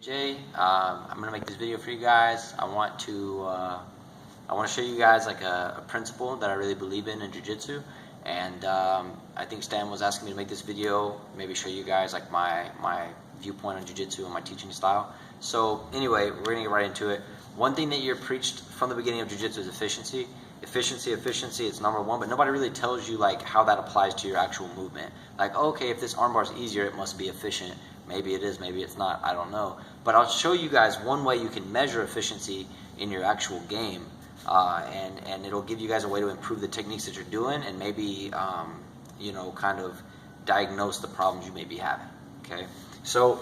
Jay, I'm gonna make this video for you guys. I want to show you guys like a principle that I really believe in jiu-jitsu, and I think Stan was asking me to make this video, maybe show you guys like my viewpoint on jiu-jitsu and my teaching style. So anyway, we're gonna get right into it. One thing that you're preached from the beginning of jiu-jitsu is efficiency. Efficiency, it's number one, but nobody really tells you like how that applies to your actual movement. Like, okay, if this armbar is easier, it must be efficient. Maybe it is, maybe it's not, I don't know. But I'll show you guys one way you can measure efficiency in your actual game, and it'll give you guys a way to improve the techniques that you're doing, and maybe kind of diagnose the problems you may be having. Okay, so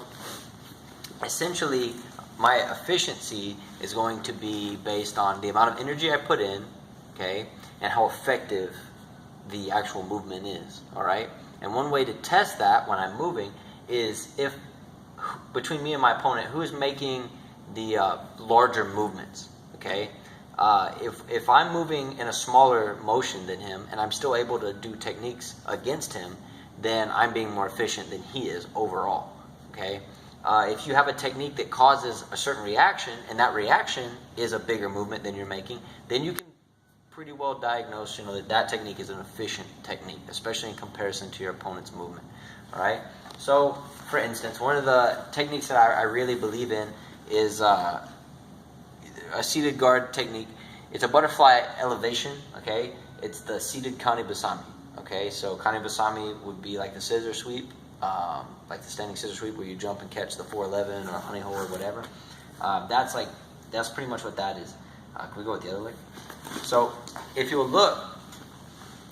essentially, my efficiency is going to be based on the amount of energy I put in, okay, and how effective the actual movement is. All right, and one way to test that when I'm moving is if between me and my opponent, who is making the larger movements. Okay, if I'm moving in a smaller motion than him and I'm still able to do techniques against him, then I'm being more efficient than he is overall. Okay, if you have a technique that causes a certain reaction and that reaction is a bigger movement than you're making, then you can pretty well diagnose, that technique is an efficient technique, especially in comparison to your opponent's movement. All right. So, for instance, one of the techniques that I really believe in is a seated guard technique. It's a butterfly elevation. Okay. It's the seated Kani Basami. Okay. So Kani Basami would be like the scissor sweep, like the standing scissor sweep where you jump and catch the 411 or honey hole or whatever. That's pretty much what that is. Can we go with the other leg? So if you'll look,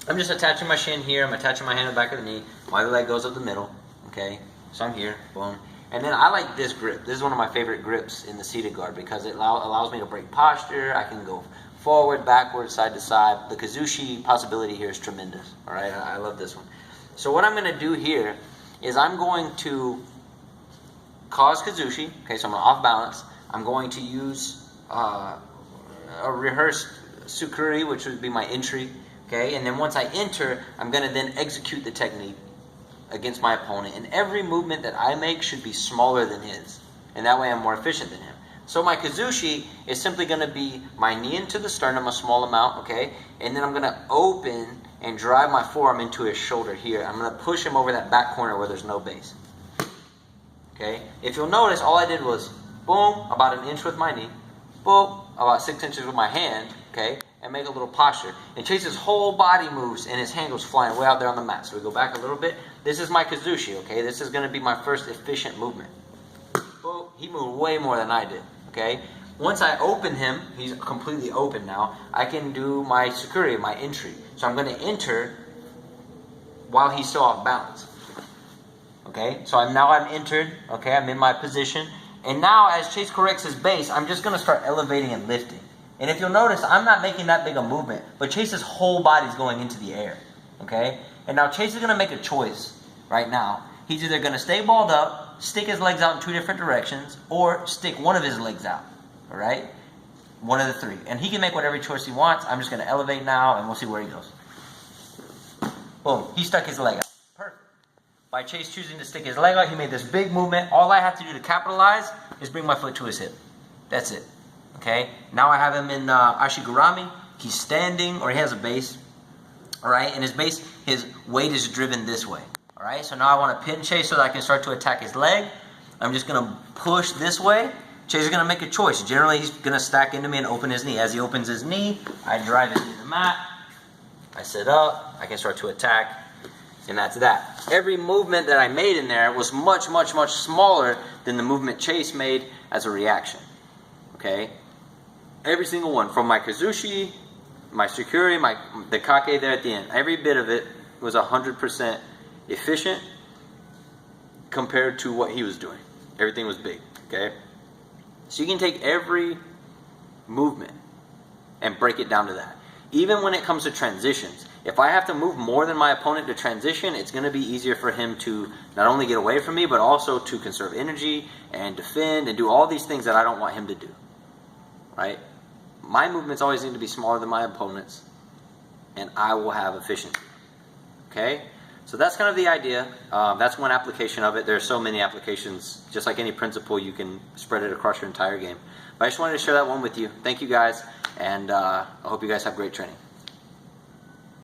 I'm just attaching my shin here. I'm attaching my hand on the back of the knee. My other leg goes up the middle. Okay, so I'm here, boom. And then I like this grip. This is one of my favorite grips in the seated guard because it allows me to break posture. I can go forward, backward, side to side. The Kazushi possibility here is tremendous. All right, I love this one. So what I'm going to do here is I'm going to cause Kazushi. Okay, so I'm off balance. I'm going to use a rehearsed Sukuri, which would be my entry. Okay, and then once I enter, I'm going to then execute the technique against my opponent. And every movement that I make should be smaller than his. And that way I'm more efficient than him. So my Kazushi is simply going to be my knee into the sternum, a small amount, okay? And then I'm going to open and drive my forearm into his shoulder here. I'm going to push him over that back corner where there's no base. Okay? If you'll notice, all I did was, boom, about an inch with my knee, boom, about 6 inches with my hand, okay? And make a little posture. And Chase's whole body moves and his hand goes flying way out there on the mat. So we go back a little bit. This is my Kazushi, okay? This is going to be my first efficient movement. Boom. He moved way more than I did, okay? Once I open him, he's completely open now, I can do my Sukuri, my entry. So I'm going to enter while he's still off balance. Okay? So I'm entered, okay? I'm in my position. And now as Chase corrects his base, I'm just going to start elevating and lifting. And if you'll notice, I'm not making that big a movement, but Chase's whole body's going into the air, okay? And now Chase is going to make a choice right now. He's either going to stay balled up, stick his legs out in two different directions, or stick one of his legs out, all right? One of the three. And he can make whatever choice he wants. I'm just going to elevate now, and we'll see where he goes. Boom. He stuck his leg out. Perfect. By Chase choosing to stick his leg out, he made this big movement. All I have to do to capitalize is bring my foot to his hip. That's it. Okay, now I have him in Ashigurami. He's standing, or he has a base. All right, and his base, his weight is driven this way. All right, so now I want to pin Chase so that I can start to attack his leg. I'm just going to push this way. Chase is going to make a choice. Generally, he's going to stack into me and open his knee. As he opens his knee, I drive his knee to the mat. I sit up. I can start to attack, and that's that. Every movement that I made in there was much, much, much smaller than the movement Chase made as a reaction. Okay. Every single one, from my Kazushi, my Sukuri, the Kake there at the end, every bit of it was 100% efficient compared to what he was doing. Everything was big, okay? So you can take every movement and break it down to that. Even when it comes to transitions, if I have to move more than my opponent to transition, it's going to be easier for him to not only get away from me, but also to conserve energy and defend and do all these things that I don't want him to do, right? My movements always need to be smaller than my opponent's, and I will have efficiency. Okay? So that's kind of the idea. That's one application of it. There are so many applications. Just like any principle, you can spread it across your entire game. But I just wanted to share that one with you. Thank you guys, and I hope you guys have great training.